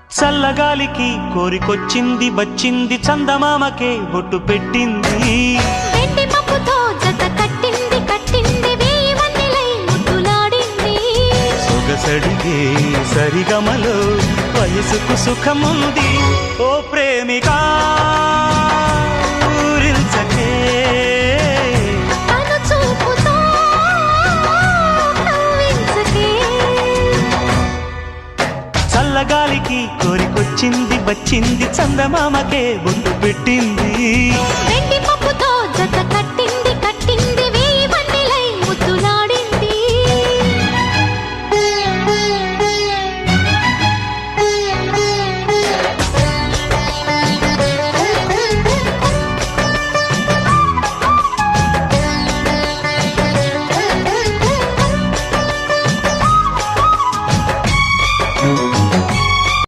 చల్లగాలికి కోరికొచ్చింది వచ్చింది చందమామకే బొట్టు పెట్టింది వెండి మబ్బుతో జత కట్టింది కట్టింది వేయి వన్నెలై ముద్దులాడింది సొగసడిగే సరిగమలో వయసుకు సుఖముంది ఓ ప్రేమికా ఊరించకే తను చూపుతో కవ్వించకే చల్లగాలికి కోరికొచ్చింది వచ్చింది చందమామకే బొట్టు పెట్టింది వెండి మబ్బుతో జత కట్టింది